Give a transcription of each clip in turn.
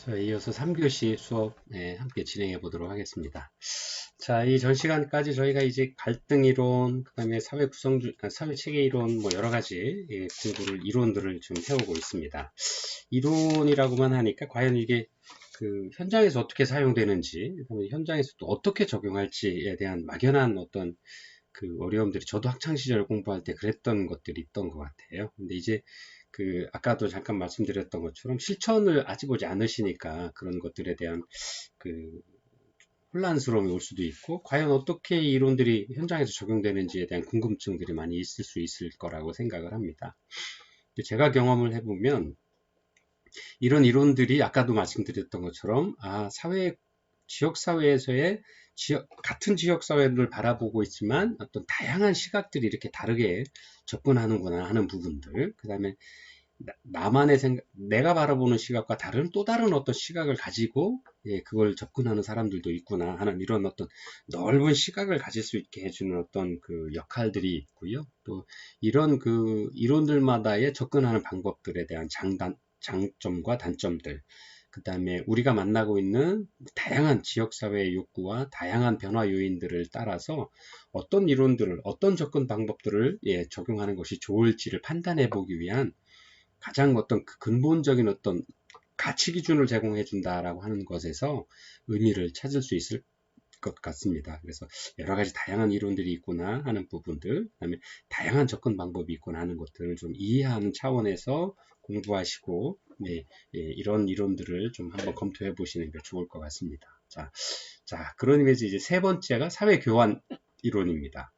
자, 이어서 3교시 수업 함께 진행해 보도록 하겠습니다. 자, 이 전 시간까지 저희가 이제 갈등 이론, 그 다음에 사회 구성주, 사회 체계 이론, 뭐 여러 가지 공부를, 이론들을 좀 해오고 있습니다. 이론이라고만 하니까 과연 이게 그 현장에서 어떻게 사용되는지, 그다음에 현장에서 또 어떻게 적용할지에 대한 막연한 어떤 그 어려움들이 저도 학창 시절 공부할 때 그랬던 것들이 있던 것 같아요. 근데 이제 그 아까도 잠깐 말씀드렸던 것처럼 실천을 아직 오지 않으시니까 그런 것들에 대한 그 혼란스러움이 올 수도 있고, 과연 어떻게 이 이론들이 현장에서 적용되는지에 대한 궁금증들이 많이 있을 수 있을 거라고 생각을 합니다. 제가 경험을 해보면 이런 이론들이 아까도 말씀드렸던 것처럼 지역사회에서의 같은 지역사회를 바라보고 있지만 어떤 다양한 시각들이 이렇게 다르게 접근하는구나 하는 부분들, 그 다음에 나만의 생각, 내가 바라보는 시각과 다른 또 다른 어떤 시각을 가지고 그걸 접근하는 사람들도 있구나 하는 이런 어떤 넓은 시각을 가질 수 있게 해주는 어떤 그 역할들이 있고요. 또 이런 그 이론들마다의 접근하는 방법들에 대한 장점과 단점들, 그 다음에 우리가 만나고 있는 다양한 지역사회의 욕구와 다양한 변화 요인들을 따라서 어떤 이론들을, 어떤 접근 방법들을 적용하는 것이 좋을지를 판단해 보기 위한 가장 어떤 근본적인 어떤 가치 기준을 제공해 준다라고 하는 것에서 의미를 찾을 수 있을 것 같습니다. 그래서 여러 가지 다양한 이론들이 있구나 하는 부분들, 그다음에 다양한 접근 방법이 있구나 하는 것들을 좀 이해하는 차원에서 공부하시고 이런 이론들을 좀 한번 검토해 보시는 게 좋을 것 같습니다. 자, 그런 의미에서 이제 세 번째가 사회 교환 이론입니다.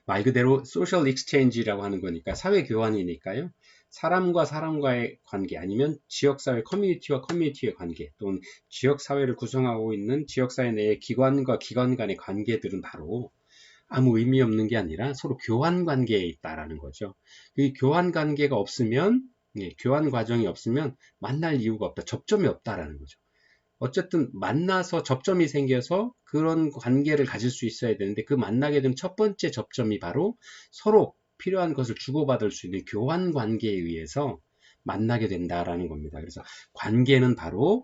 말 그대로 소셜 익스체인지라고 하는 거니까 사회 교환이니까요. 사람과 사람과의 관계 아니면 지역사회 커뮤니티와 커뮤니티의 관계 또는 지역사회를 구성하고 있는 지역사회 내의 기관과 기관 간의 관계들은 바로 아무 의미 없는 게 아니라 서로 교환 관계에 있다라는 거죠. 이 교환 관계가 없으면 교환 과정이 없으면 만날 이유가 없다. 접점이 없다라는 거죠. 어쨌든 만나서 접점이 생겨서 그런 관계를 가질 수 있어야 되는데 그 만나게 된 첫 번째 접점이 바로 서로 필요한 것을 주고받을 수 있는 교환 관계에 의해서 만나게 된다라는 겁니다. 그래서 관계는 바로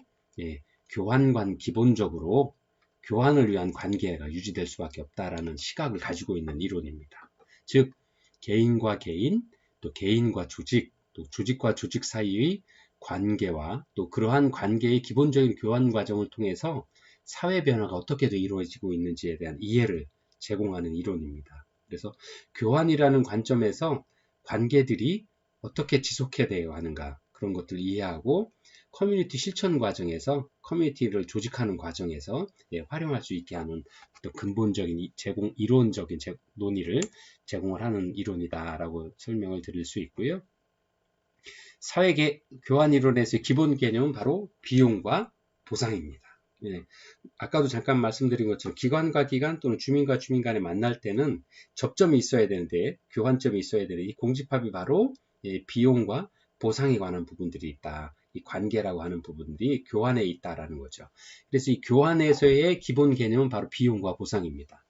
기본적으로 교환을 위한 관계가 유지될 수밖에 없다라는 시각을 가지고 있는 이론입니다. 즉 개인과 개인, 또 개인과 조직, 또 조직과 조직 사이의 관계와 또 그러한 관계의 기본적인 교환 과정을 통해서 사회 변화가 어떻게 이루어지고 있는지에 대한 이해를 제공하는 이론입니다. 그래서 교환이라는 관점에서 관계들이 어떻게 지속해야 하는가 그런 것들을 이해하고 커뮤니티 실천 과정에서 커뮤니티를 조직하는 과정에서 활용할 수 있게 하는 또 근본적인 이론적인 논의를 제공을 하는 이론이다라고 설명을 드릴 수 있고요. 사회 교환 이론에서의 기본 개념은 바로 비용과 보상입니다. 아까도 잠깐 말씀드린 것처럼 기관과 기관 또는 주민과 주민 간에 만날 때는 접점이 있어야 되는데 교환점이 있어야 되는데 이 공집합이 바로 비용과 보상에 관한 부분들이 있다. 이 관계라고 하는 부분들이 교환에 있다라는 거죠. 그래서 이 교환에서의 기본 개념은 바로 비용과 보상입니다.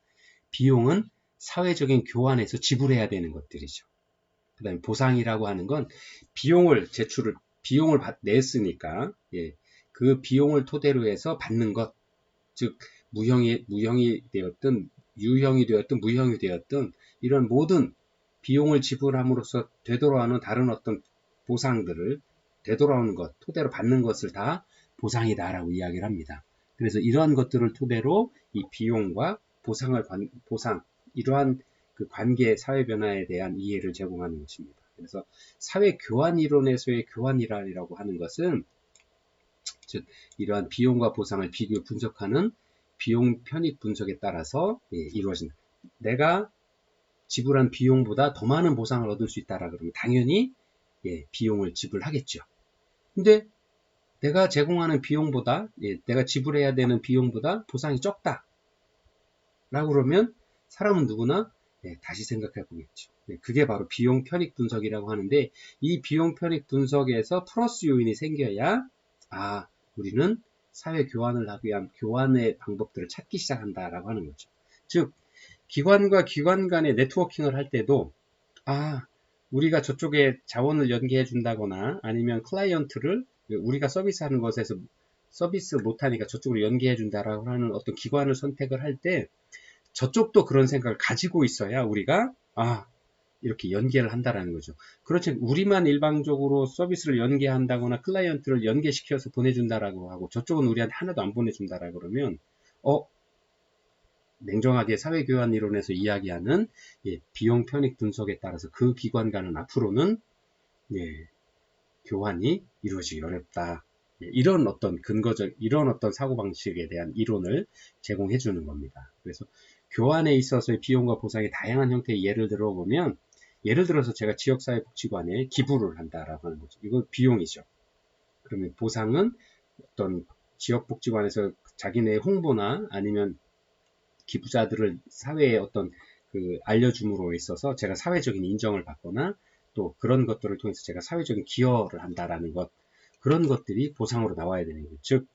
비용은 사회적인 교환에서 지불해야 되는 것들이죠. 그 다음에 보상이라고 하는 건 비용을 냈으니까 그 비용을 토대로 해서 받는 것, 즉 무형이 되었든 유형이 되었든 무형이 되었든 이런 모든 비용을 지불함으로써 되돌아오는 다른 어떤 보상들을 되돌아오는 것, 토대로 받는 것을 다 보상이다라고 이야기를 합니다. 그래서 이러한 것들을 토대로 이 비용과 보상, 이러한 그 관계 사회 변화에 대한 이해를 제공하는 것입니다. 그래서 사회 교환 이론에서의 교환이라고 하는 것은 즉 이러한 비용과 보상을 비교 분석하는 비용 편익 분석에 따라서 이루어진다. 내가 지불한 비용보다 더 많은 보상을 얻을 수 있다라 그러면 당연히 비용을 지불하겠죠. 근데 내가 제공하는 비용보다 내가 지불해야 되는 비용보다 보상이 적다. 라고 그러면 사람은 누구나 다시 생각해 보겠죠. 그게 바로 비용 편익 분석이라고 하는데 이 비용 편익 분석에서 플러스 요인이 생겨야 우리는 사회 교환을 하기 위한 교환의 방법들을 찾기 시작한다라고 하는 거죠. 즉 기관과 기관 간의 네트워킹을 할 때도 우리가 저쪽에 자원을 연계해 준다거나 아니면 클라이언트를 우리가 서비스하는 것에서 서비스 못하니까 저쪽으로 연계해 준다라고 하는 어떤 기관을 선택을 할 때 저쪽도 그런 생각을 가지고 있어야 우리가 이렇게 연계를 한다라는 거죠. 그렇지 우리만 일방적으로 서비스를 연계한다거나 클라이언트를 연계시켜서 보내준다라고 하고 저쪽은 우리한테 하나도 안 보내준다라고 그러면 냉정하게 사회교환 이론에서 이야기하는 비용 편익 분석에 따라서 그 기관 간은 앞으로는 교환이 이루어지기 어렵다. 이런 어떤 근거적, 이런 어떤 사고방식에 대한 이론을 제공해 주는 겁니다. 그래서 교환에 있어서의 비용과 보상의 다양한 형태의 예를 들어보면, 예를 들어서 제가 지역사회복지관에 기부를 한다라고 하는 거죠. 이건 비용이죠. 그러면 보상은 어떤 지역복지관에서 자기네 홍보나 아니면 기부자들을 사회에 어떤 알려줌으로 있어서 제가 사회적인 인정을 받거나 또 그런 것들을 통해서 제가 사회적인 기여를 한다라는 것, 그런 것들이 보상으로 나와야 되는 거죠. 즉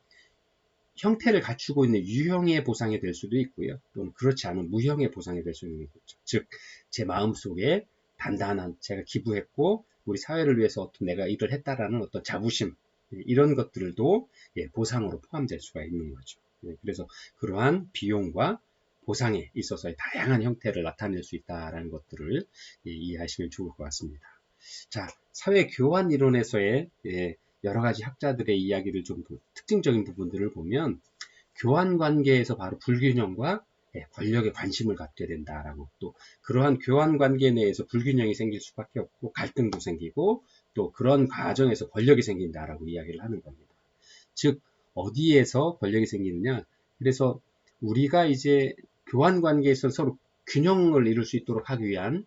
형태를 갖추고 있는 유형의 보상이 될 수도 있고요. 또는 그렇지 않은 무형의 보상이 될 수 있는 거죠. 즉 제 마음속에 단단한 제가 기부했고 우리 사회를 위해서 어떤 내가 일을 했다라는 어떤 자부심, 이런 것들도 보상으로 포함될 수가 있는 거죠. 그래서 그러한 비용과 보상에 있어서의 다양한 형태를 나타낼 수 있다는 것들을 이해하시면 좋을 것 같습니다. 자, 사회교환 이론에서의 여러 가지 학자들의 이야기를 좀 특징적인 부분들을 보면 교환 관계에서 바로 불균형과 권력에 관심을 갖게 된다라고, 또 그러한 교환 관계 내에서 불균형이 생길 수밖에 없고 갈등도 생기고 또 그런 과정에서 권력이 생긴다라고 이야기를 하는 겁니다. 즉 어디에서 권력이 생기느냐, 그래서 우리가 이제 교환 관계에서 서로 균형을 이룰 수 있도록 하기 위한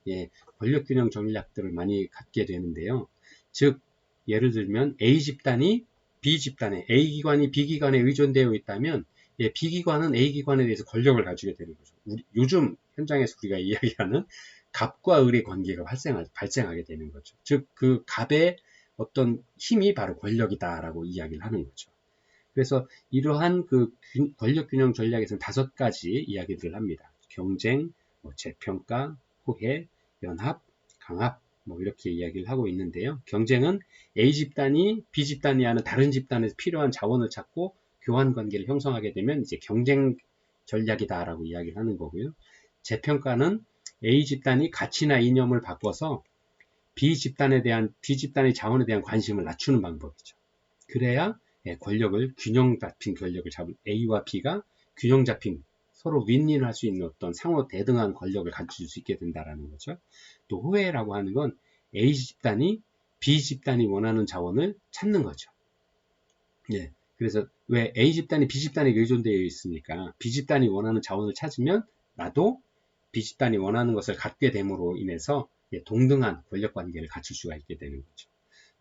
권력 균형 전략들을 많이 갖게 되는데요. 즉 예를 들면 A 집단이 B 집단에, A 기관이 B 기관에 의존되어 있다면 B 기관은 A 기관에 대해서 권력을 가지게 되는 거죠. 요즘 현장에서 우리가 이야기하는 갑과 을의 관계가 발생하게 되는 거죠. 즉 그 갑의 어떤 힘이 바로 권력이다라고 이야기를 하는 거죠. 그래서 이러한 권력 균형 전략에서는 5가지 이야기들을 합니다. 경쟁, 재평가, 호혜, 연합, 강압, 이렇게 이야기를 하고 있는데요. 경쟁은 A 집단이 B 집단이 하는 다른 집단에서 필요한 자원을 찾고 교환 관계를 형성하게 되면 이제 경쟁 전략이다라고 이야기를 하는 거고요. 재평가는 A 집단이 가치나 이념을 바꿔서 B 집단의 자원에 대한 관심을 낮추는 방법이죠. 그래야 균형 잡힌 권력을 잡은 A와 B가 균형 잡힌 서로 윈윈 할 수 있는 어떤 상호 대등한 권력을 갖출 수 있게 된다라는 거죠. 또 호혜라고 하는 건 A 집단이 B 집단이 원하는 자원을 찾는 거죠. 그래서 왜 A 집단이 B 집단에 의존되어 있으니까 B 집단이 원하는 자원을 찾으면 나도 B 집단이 원하는 것을 갖게 됨으로 인해서 동등한 권력 관계를 갖출 수가 있게 되는 거죠.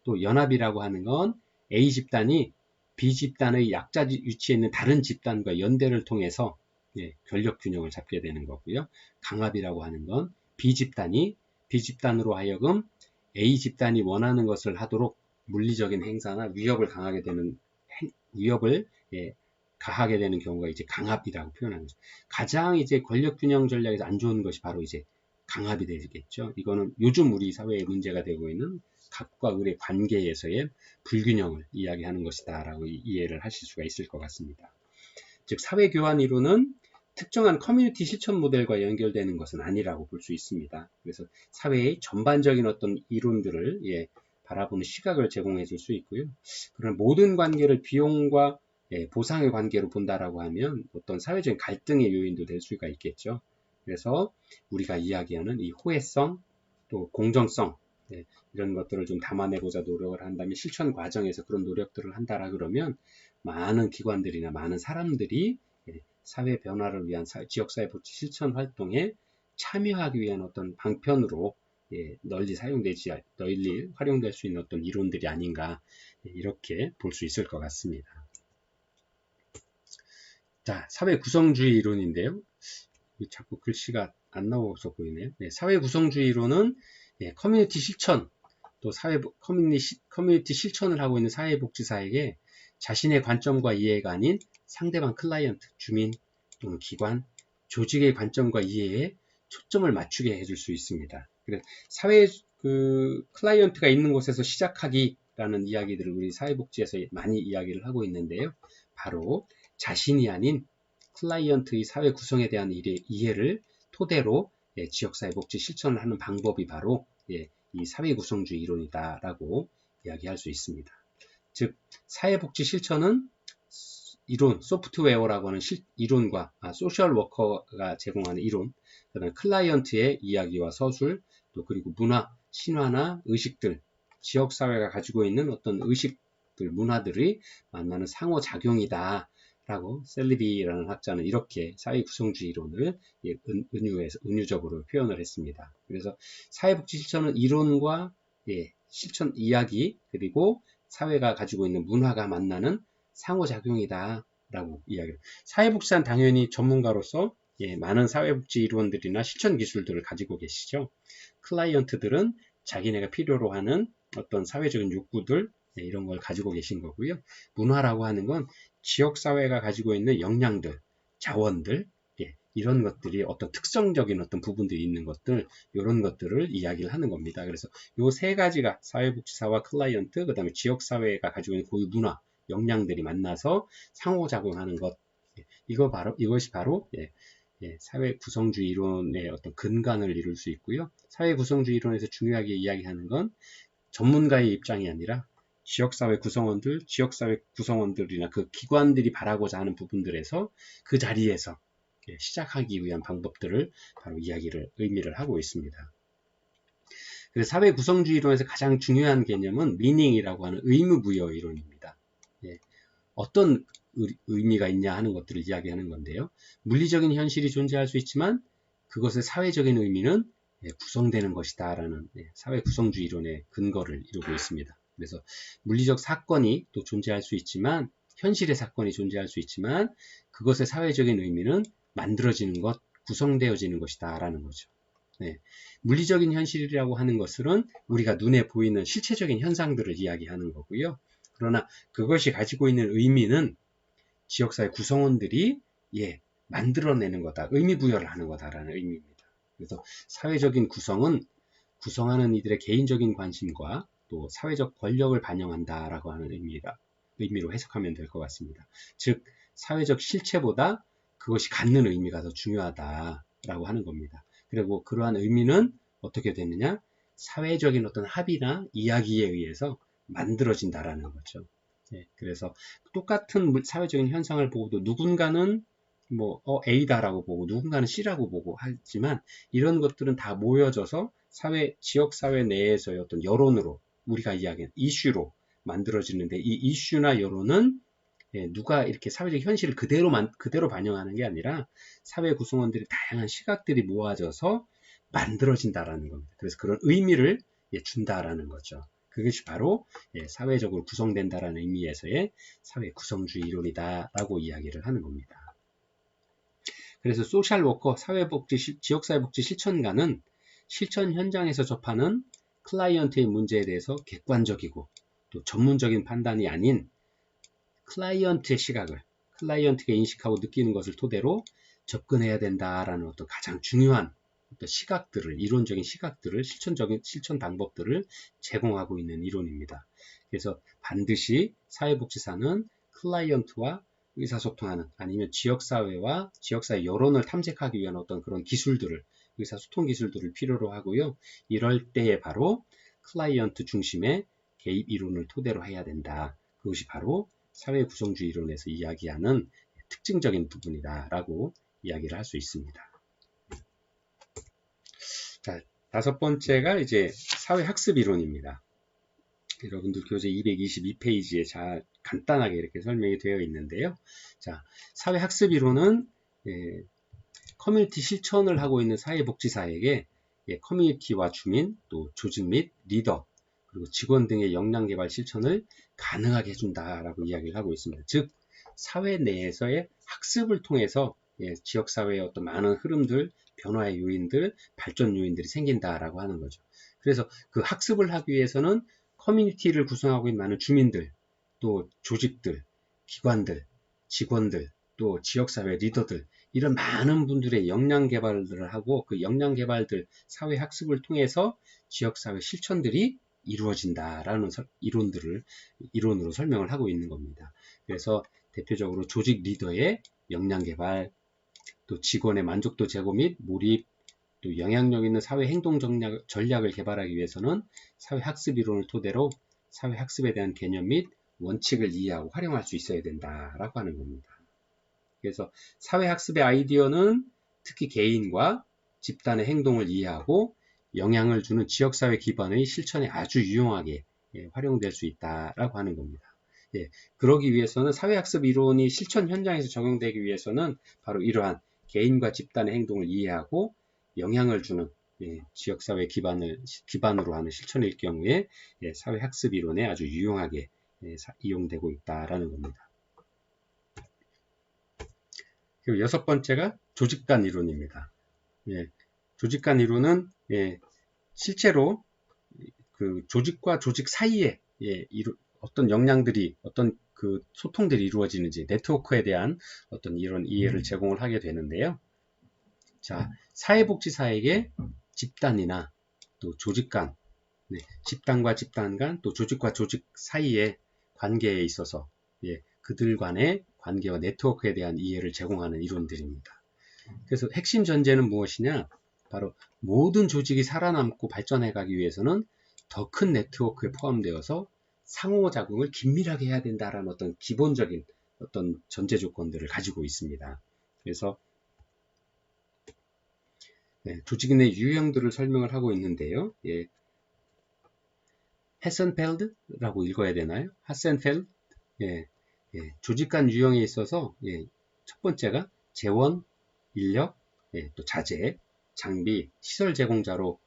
또 연합이라고 하는 건 A 집단이 B 집단의 약자 위치에 있는 다른 집단과 연대를 통해서 권력 균형을 잡게 되는 거고요. 강압이라고 하는 건 B 집단이 B 집단으로 하여금 A 집단이 원하는 것을 하도록 물리적인 행사나 위협을 가하게 되는 경우가 이제 강압이라고 표현하는 거죠. 가장 이제 권력 균형 전략에서 안 좋은 것이 바로 이제 강압이 되겠죠. 이거는 요즘 우리 사회에 문제가 되고 있는 갑과 을의 관계에서의 불균형을 이야기하는 것이다 라고 이해를 하실 수가 있을 것 같습니다. 즉 사회교환 이론은 특정한 커뮤니티 실천 모델과 연결되는 것은 아니라고 볼 수 있습니다. 그래서 사회의 전반적인 어떤 이론들을 바라보는 시각을 제공해 줄 수 있고요. 그런 모든 관계를 비용과 보상의 관계로 본다라고 하면 어떤 사회적인 갈등의 요인도 될 수가 있겠죠. 그래서 우리가 이야기하는 이 호혜성, 또 공정성, 이런 것들을 좀 담아내고자 노력을 한다면 실천 과정에서 그런 노력들을 한다라 그러면 많은 기관들이나 많은 사람들이 사회 변화를 위한 지역사회 복지 실천 활동에 참여하기 위한 어떤 방편으로 널리 활용될 수 있는 어떤 이론들이 아닌가 이렇게 볼 수 있을 것 같습니다. 자, 사회 구성주의 이론인데요. 자꾸 글씨가 안 나와서 보이네요. 사회 구성주의 이론은 커뮤니티 실천, 또 커뮤니티 실천을 하고 있는 사회복지사에게 자신의 관점과 이해가 아닌 상대방 클라이언트, 주민 또는 기관, 조직의 관점과 이해에 초점을 맞추게 해줄 수 있습니다. 그래서 클라이언트가 있는 곳에서 시작하기 이해라는 이야기들을 우리 사회복지에서 많이 이야기를 하고 있는데요. 바로 자신이 아닌 클라이언트의 사회 구성에 대한 이해를 토대로 지역사회복지 실천을 하는 방법이 바로 이 사회구성주의 이론이다라고 이야기할 수 있습니다. 즉 사회복지 실천은 이론, 소프트웨어라고 하는 이론과 소셜 워커가 제공하는 이론, 그다음에 클라이언트의 이야기와 서술, 또 그리고 문화, 신화나 의식들, 지역사회가 가지고 있는 어떤 의식들, 문화들이 만나는 상호작용이다 라고 셀리비라는 학자는 이렇게 사회구성주의 이론을 은유적으로 표현을 했습니다. 그래서 사회복지 실천은 이론과 실천 이야기 그리고 사회가 가지고 있는 문화가 만나는 상호작용이다 라고 이야기를. 사회복지사는 당연히 전문가로서 많은 사회복지 이론들이나 실천 기술들을 가지고 계시죠. 클라이언트들은 자기네가 필요로 하는 어떤 사회적인 욕구들 이런 걸 가지고 계신 거고요. 문화라고 하는 건 지역사회가 가지고 있는 역량들, 자원들 이런 것들이 어떤 특성적인 어떤 부분들이 있는 것들 이런 것들을 이야기를 하는 겁니다. 그래서 이 세 가지가 사회복지사와 클라이언트 그 다음에 지역사회가 가지고 있는 고유 문화, 역량들이 만나서 상호작용하는 것 이것이 바로 사회 구성주의 이론의 어떤 근간을 이룰 수 있고요. 사회 구성주의 이론에서 중요하게 이야기하는 건 전문가의 입장이 아니라 지역사회 구성원들이나 그 기관들이 바라고자 하는 부분들에서 그 자리에서 시작하기 위한 방법들을 바로 의미를 하고 있습니다. 그래서 사회 구성주의 이론에서 가장 중요한 개념은 미닝이라고 하는 의무부여 이론입니다. 어떤 의미가 있냐 하는 것들을 이야기하는 건데요. 물리적인 현실이 존재할 수 있지만 그것의 사회적인 의미는 구성되는 것이다 라는 사회 구성주의 이론의 근거를 이루고 있습니다. 그래서 물리적 사건이 또 존재할 수 있지만 현실의 사건이 존재할 수 있지만 그것의 사회적인 의미는 만들어지는 것, 구성되어지는 것이다 라는 거죠. 물리적인 현실이라고 하는 것은 우리가 눈에 보이는 실체적인 현상들을 이야기하는 거고요. 그러나 그것이 가지고 있는 의미는 지역사회 구성원들이 만들어내는 거다, 의미부여를 하는 거다라는 의미입니다. 그래서 사회적인 구성은 구성하는 이들의 개인적인 관심과 또 사회적 권력을 반영한다라고 하는 의미로 해석하면 될 것 같습니다. 즉 사회적 실체보다 그것이 갖는 의미가 더 중요하다라고 하는 겁니다. 그리고 그러한 의미는 어떻게 되느냐? 사회적인 어떤 합의나 이야기에 의해서 만들어진다라는 거죠. 그래서 똑같은 사회적인 현상을 보고도 누군가는 A다라고 보고 누군가는 C라고 보고 하지만 이런 것들은 다 모여져서 지역사회 내에서의 어떤 여론으로 우리가 이야기하는 이슈로 만들어지는데 이 이슈나 여론은 누가 이렇게 사회적 현실을 그대로 반영하는 게 아니라 사회 구성원들이 다양한 시각들이 모아져서 만들어진다라는 겁니다. 그래서 그런 의미를 준다라는 거죠. 그것이 바로 사회적으로 구성된다라는 의미에서의 사회 구성주의 이론이다라고 이야기를 하는 겁니다. 그래서 소셜워커, 지역사회복지 실천가는 실천 현장에서 접하는 클라이언트의 문제에 대해서 객관적이고 또 전문적인 판단이 아닌 클라이언트의 시각을 클라이언트가 인식하고 느끼는 것을 토대로 접근해야 된다라는 어떤 가장 중요한 어떤 이론적인 시각들을 실천 방법들을 제공하고 있는 이론입니다. 그래서 반드시 사회복지사는 클라이언트와 의사소통하는 아니면 지역사회와 지역사회 여론을 탐색하기 위한 어떤 그런 기술들을 의사소통 기술들을 필요로 하고요. 이럴 때에 바로 클라이언트 중심의 개입 이론을 토대로 해야 된다. 그것이 바로 사회 구성주의 이론에서 이야기하는 특징적인 부분이다라고 이야기를 할 수 있습니다. 자, 다섯 번째가 이제 사회학습 이론입니다. 여러분들 교재 222페이지에 간단하게 이렇게 설명이 되어 있는데요. 자, 사회학습 이론은 커뮤니티 실천을 하고 있는 사회복지사에게 커뮤니티와 주민, 또 조직 및 리더, 그리고 직원 등의 역량 개발 실천을 가능하게 해준다라고 이야기를 하고 있습니다. 즉, 사회 내에서의 학습을 통해서 지역사회의 어떤 많은 흐름들, 변화의 요인들, 발전 요인들이 생긴다라고 하는 거죠. 그래서 그 학습을 하기 위해서는 커뮤니티를 구성하고 있는 많은 주민들, 또 조직들, 기관들, 직원들, 또 지역사회 리더들 이런 많은 분들의 역량 개발을 하고 그 역량 개발들 사회 학습을 통해서 지역사회 실천들이 이루어진다라는 이론으로 설명을 하고 있는 겁니다. 그래서 대표적으로 조직 리더의 역량 개발, 또 직원의 만족도 제고 및 몰입, 또 영향력 있는 사회 행동 전략을 개발하기 위해서는 사회학습 이론을 토대로 사회학습에 대한 개념 및 원칙을 이해하고 활용할 수 있어야 된다라고 하는 겁니다. 그래서 사회학습의 아이디어는 특히 개인과 집단의 행동을 이해하고 영향을 주는 지역사회 기반의 실천에 아주 유용하게 활용될 수 있다라고 하는 겁니다. 그러기 위해서는 사회학습 이론이 실천 현장에서 적용되기 위해서는 바로 이러한 개인과 집단의 행동을 이해하고 영향을 주는 지역사회 기반으로 하는 실천일 경우에 사회학습 이론에 아주 유용하게 이용되고 있다라는 겁니다. 그리고 여섯 번째가 조직간 이론입니다. 조직간 이론은 실제로 그 조직과 조직 사이에 어떤 역량들이 어떤 그 소통들이 이루어지는지 네트워크에 대한 어떤 이런 이해를 제공을 하게 되는데요. 자, 사회복지사에게 집단이나 또 조직 간, 집단과 집단 간, 또 조직과 조직 사이의 관계에 있어서 그들 간의 관계와 네트워크에 대한 이해를 제공하는 이론들입니다. 그래서 핵심 전제는 무엇이냐? 바로 모든 조직이 살아남고 발전해 가기 위해서는 더 큰 네트워크에 포함되어서 상호작용을 긴밀하게 해야 된다라는 어떤 기본적인 어떤 전제 조건들을 가지고 있습니다. 그래서 조직인의 유형들을 설명을 하고 있는데요. 헤센펠드라고 읽어야 되나요? 하센펠드. 조직 간 유형에 있어서 첫 번째가 재원, 인력, 또 자재, 장비, 시설 제공자로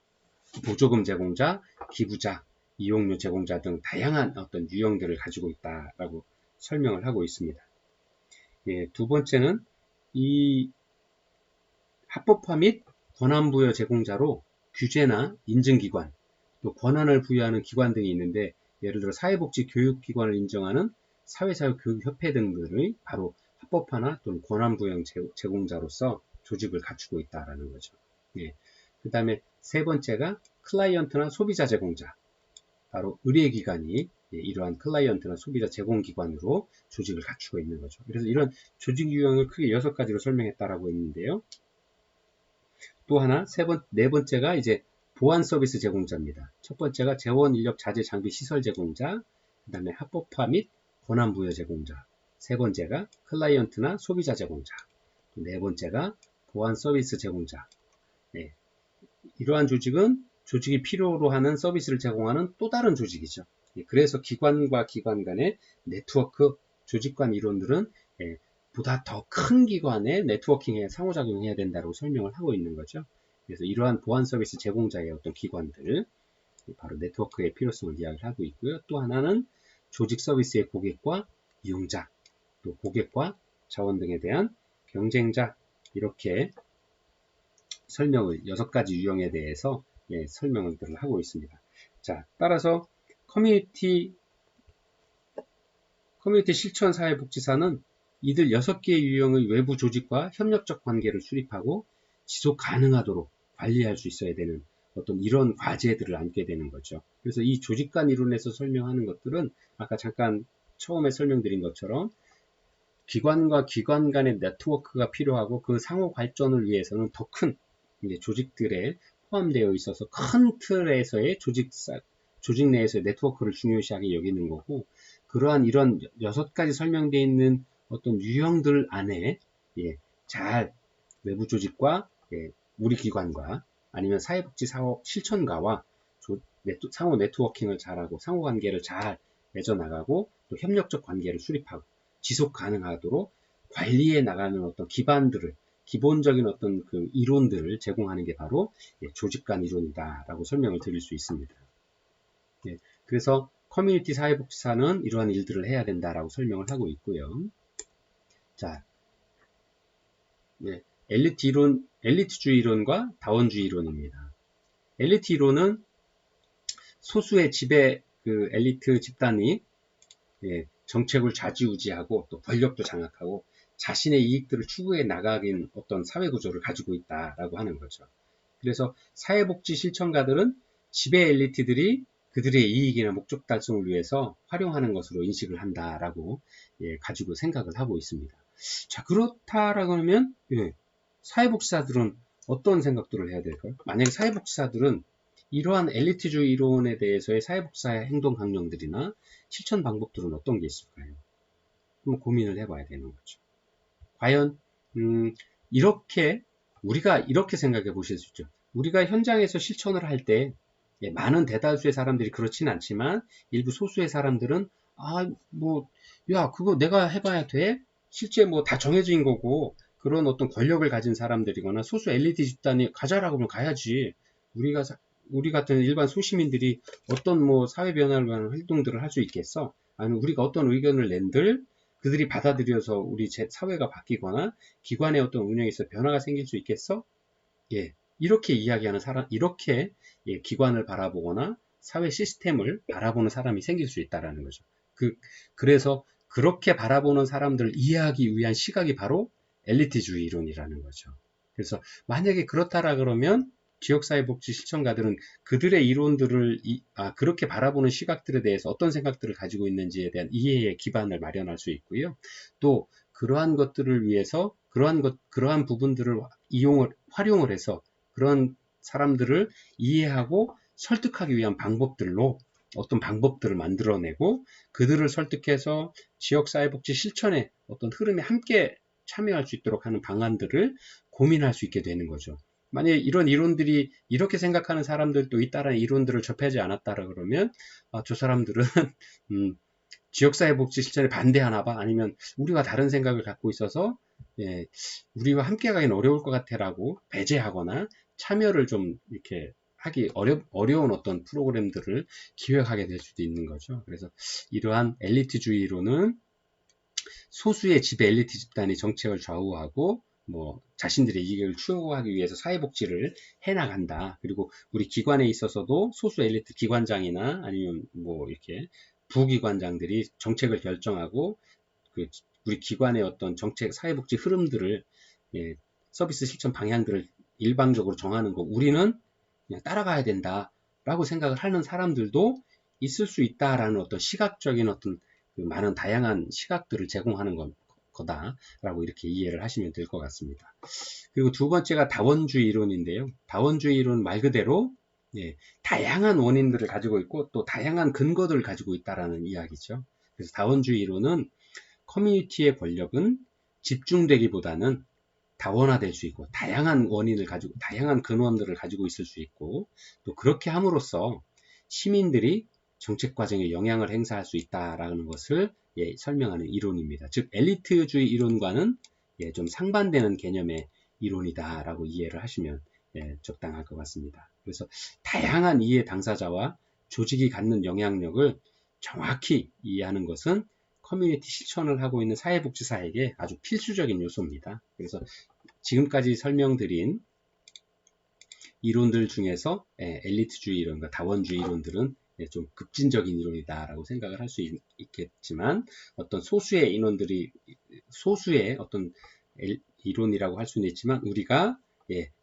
보조금 제공자, 기부자, 이용료 제공자 등 다양한 어떤 유형들을 가지고 있다라고 설명을 하고 있습니다. 두 번째는 이 합법화 및 권한부여 제공자로 규제나 인증기관, 또 권한을 부여하는 기관 등이 있는데 예를 들어 사회복지교육기관을 인정하는 사회사회교육협회 등들의 바로 합법화나 또는 권한부여 제공자로서 조직을 갖추고 있다라는 거죠. 그 다음에 세 번째가 클라이언트나 소비자 제공자, 바로 의뢰기관이 이러한 클라이언트나 소비자 제공기관으로 조직을 갖추고 있는 거죠. 그래서 이런 조직 유형을 크게 6가지로 설명했다라고 했는데요. 또 하나 네 번째가 이제 보안 서비스 제공자입니다. 첫 번째가 재원, 인력, 자재, 장비, 시설 제공자, 그 다음에 합법화 및 권한 부여 제공자, 세 번째가 클라이언트나 소비자 제공자, 네 번째가 보안 서비스 제공자. 이러한 조직은 조직이 필요로 하는 서비스를 제공하는 또 다른 조직이죠. 그래서 기관과 기관 간의 네트워크, 조직 간 이론들은 보다 더 큰 기관의 네트워킹에 상호작용해야 된다고 설명을 하고 있는 거죠. 그래서 이러한 보안 서비스 제공자의 어떤 기관들, 바로 네트워크의 필요성을 이야기를 하고 있고요. 또 하나는 조직 서비스의 고객과 이용자, 또 고객과 자원 등에 대한 경쟁자, 이렇게 설명을 6가지 유형에 대해서 설명을 하고 있습니다. 자, 따라서 커뮤니티 실천 사회복지사는 이들 6개의 유형의 외부 조직과 협력적 관계를 수립하고 지속 가능하도록 관리할 수 있어야 되는 어떤 이런 과제들을 안게 되는 거죠. 그래서 이 조직 간 이론에서 설명하는 것들은 아까 잠깐 처음에 설명드린 것처럼 기관과 기관 간의 네트워크가 필요하고 그 상호 발전을 위해서는 더 큰 조직들에 포함되어 있어서 큰 틀에서의 조직 내에서의 네트워크를 중요시하게 여기는 거고, 그러한 이런 6가지 설명되어 있는 어떤 유형들 안에 잘 외부 조직과 우리 기관과 아니면 사회복지 사업 실천가와 상호 네트워킹을 잘하고 상호관계를 잘 맺어나가고 또 협력적 관계를 수립하고 지속 가능하도록 관리해 나가는 어떤 기반들을, 기본적인 어떤 그 이론들을 제공하는 게 바로 조직 간 이론이다라고 설명을 드릴 수 있습니다. 그래서 커뮤니티 사회복지사는 이러한 일들을 해야 된다라고 설명을 하고 있고요. 자, 엘리트주의 이론과 다원주의 이론입니다. 엘리트 이론은 소수의 지배 엘리트 집단이 정책을 좌지우지하고 또 권력도 장악하고 자신의 이익들을 추구해 나가긴 어떤 사회 구조를 가지고 있다라고 하는 거죠. 그래서 사회복지 실천가들은 지배 엘리트들이 그들의 이익이나 목적 달성을 위해서 활용하는 것으로 인식을 한다라고 가지고 생각을 하고 있습니다. 자, 그렇다라고 하면 사회복지사들은 어떤 생각들을 해야 될까요? 만약에 사회복지사들은 이러한 엘리트주의 이론에 대해서의 사회복지사의 행동 강령들이나 실천 방법들은 어떤 게 있을까요? 한번 고민을 해봐야 되는 거죠. 과연 이렇게 우리가 이렇게 생각해 보실 수 있죠. 우리가 현장에서 실천을 할 때 많은 대다수의 사람들이 그렇진 않지만 일부 소수의 사람들은 야 그거 내가 해봐야 돼? 실제 뭐 다 정해진 거고 그런 어떤 권력을 가진 사람들이거나 소수 엘리트 집단이 가자라고 하면 가야지. 우리 같은 일반 소시민들이 어떤 뭐 사회 변화를 위한 활동들을 할 수 있겠어? 아니면 우리가 어떤 의견을 낸들 그들이 받아들여서 우리 사회가 바뀌거나 기관의 어떤 운영에서 변화가 생길 수 있겠어? 이렇게 이야기하는 사람, 이렇게 기관을 바라보거나 사회 시스템을 바라보는 사람이 생길 수 있다라는 거죠. 그래서 그렇게 바라보는 사람들을 이해하기 위한 시각이 바로 엘리트주의 이론이라는 거죠. 그래서 만약에 그렇다라 그러면 지역사회복지 실천가들은 그들의 이론들을 그렇게 바라보는 시각들에 대해서 어떤 생각들을 가지고 있는지에 대한 이해의 기반을 마련할 수 있고요. 또 그러한 것들을 위해서 그러한 부분들을 활용을 해서 그런 사람들을 이해하고 설득하기 위한 방법들로 어떤 방법들을 만들어내고 그들을 설득해서 지역사회복지 실천의 어떤 흐름에 함께 참여할 수 있도록 하는 방안들을 고민할 수 있게 되는 거죠. 만약에 이런 이론들이 이렇게 생각하는 사람들도 있다라는 이론들을 접하지 않았다라 그러면 저 사람들은 지역사회복지 실천에 반대하나 봐 아니면 우리와 다른 생각을 갖고 있어서 우리와 함께 가기는 어려울 것 같아라고 배제하거나 참여를 좀 이렇게 하기 어려운 어떤 프로그램들을 기획하게 될 수도 있는 거죠. 그래서 이러한 엘리트주의로는 소수의 지배 엘리트 집단이 정책을 좌우하고 뭐 자신들의 이익을 추구하기 위해서 사회복지를 해나간다. 그리고 우리 기관에 있어서도 소수 엘리트 기관장이나 아니면 뭐 이렇게 부기관장들이 정책을 결정하고 우리 기관의 어떤 정책 사회복지 흐름들을 서비스 실천 방향들을 일방적으로 정하는 거 우리는 그냥 따라가야 된다라고 생각을 하는 사람들도 있을 수 있다라는 어떤 시각적인 어떤 많은 다양한 시각들을 제공하는 거다라고 이렇게 이해를 하시면 될 것 같습니다. 그리고 두 번째가 다원주의 이론인데요. 다원주의 이론 말 그대로 다양한 원인들을 가지고 있고 또 다양한 근거들을 가지고 있다라는 이야기죠. 그래서 다원주의 이론은 커뮤니티의 권력은 집중되기보다는 다원화될 수 있고 다양한 원인을 가지고 다양한 근원들을 가지고 있을 수 있고 또 그렇게 함으로써 시민들이 정책 과정에 영향을 행사할 수 있다라는 것을 설명하는 이론입니다. 즉 엘리트주의 이론과는 좀 상반되는 개념의 이론이다라고 이해를 하시면 적당할 것 같습니다. 그래서 다양한 이해 당사자와 조직이 갖는 영향력을 정확히 이해하는 것은 커뮤니티 실천을 하고 있는 사회복지사에게 아주 필수적인 요소입니다. 그래서 지금까지 설명드린 이론들 중에서 엘리트주의 이론과 다원주의 이론들은 좀 급진적인 이론이다라고 생각을 할 수 있겠지만 어떤 소수의 인원들이 소수의 어떤 이론이라고 할 수는 있지만 우리가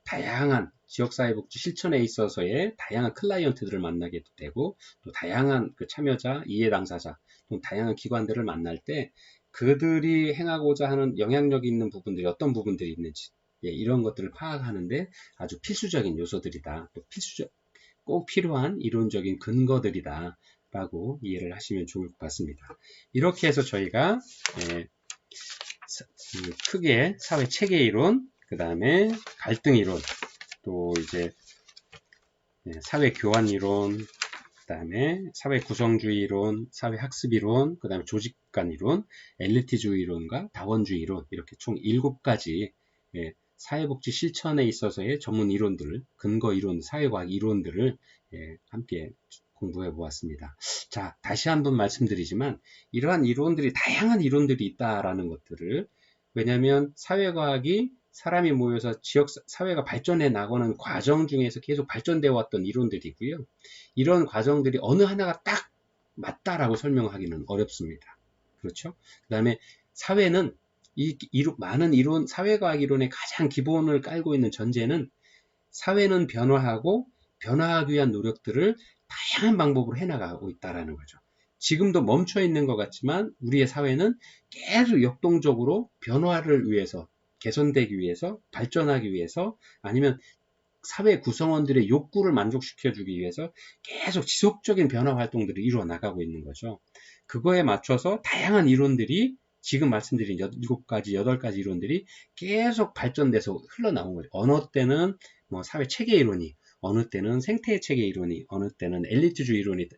다양한 지역사회복지 실천에 있어서의 다양한 클라이언트들을 만나게 되고 또 다양한 그 참여자, 이해 당사자, 또 다양한 기관들을 만날 때 그들이 행하고자 하는 영향력 있는 부분들이 어떤 부분들이 있는지 이런 것들을 파악하는데 아주 필수적인 요소들이다. 또 꼭 필요한 이론적인 근거들이다. 라고 이해를 하시면 좋을 것 같습니다. 이렇게 해서 저희가 크게 사회 체계 이론, 그 다음에 갈등 이론, 또 이제 사회 교환 이론, 그 다음에 사회 구성주의 이론, 사회 학습 이론, 그 다음에 조직 간 이론, 엘리트주의 이론과 다원주의 이론 이렇게 총 7가지 사회복지 실천에 있어서의 전문 이론들을 근거 이론, 사회과학 이론들을 함께 공부해 보았습니다. 자, 다시 한번 말씀드리지만 이러한 이론들이 다양한 이론들이 있다라는 것들을 왜냐하면 사회과학이 사람이 모여서 사회가 발전해 나가는 과정 중에서 계속 발전되어 왔던 이론들이고요. 이런 과정들이 어느 하나가 딱 맞다라고 설명하기는 어렵습니다. 그렇죠? 그 다음에 사회는 많은 이론, 사회과학 이론의 가장 기본을 깔고 있는 전제는 사회는 변화하고 변화하기 위한 노력들을 다양한 방법으로 해나가고 있다라는 거죠. 지금도 멈춰 있는 것 같지만 우리의 사회는 계속 역동적으로 변화를 위해서, 개선되기 위해서, 발전하기 위해서, 아니면 사회 구성원들의 욕구를 만족시켜주기 위해서 계속 지속적인 변화 활동들을 이루어 나가고 있는 거죠. 그거에 맞춰서 다양한 이론들이, 지금 말씀드린 7가지, 8가지 이론들이 계속 발전돼서 흘러나온 거죠. 어느 때는 뭐 사회 체계 이론이, 어느 때는 생태 체계 이론이, 어느 때는 엘리트주의 이론이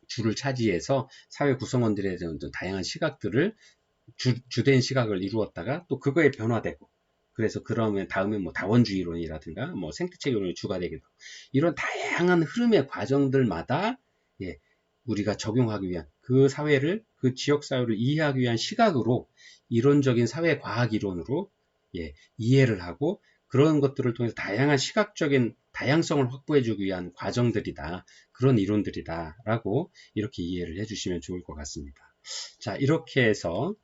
주를 차지해서 사회 구성원들에 대한 다양한 시각들을, 주된 시각을 이루었다가 또 그거에 변화되고, 그래서 그러면 다음에 뭐 다원주의 이론이라든가 뭐 생태체 이론이 주가 되기도, 이런 다양한 흐름의 과정들마다 예, 우리가 적용하기 위한, 그 사회를, 그 지역 사회를 이해하기 위한 시각으로, 이론적인 사회 과학 이론으로 이해를 하고, 그런 것들을 통해서 다양한 시각적인 다양성을 확보해주기 위한 과정들이다, 그런 이론들이다라고 이렇게 이해를 해주시면 좋을 것 같습니다. 자, 이렇게 해서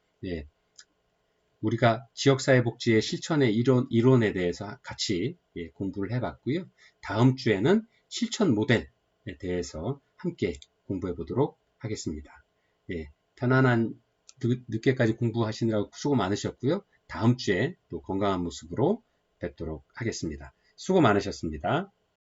우리가 지역사회복지의 실천의 이론에 대해서 같이 공부를 해봤고요. 다음 주에는 실천 모델에 대해서 함께 공부해 보도록 하겠습니다. 편안한 늦게까지 공부하시느라고 수고 많으셨고요. 다음 주에 또 건강한 모습으로 뵙도록 하겠습니다. 수고 많으셨습니다.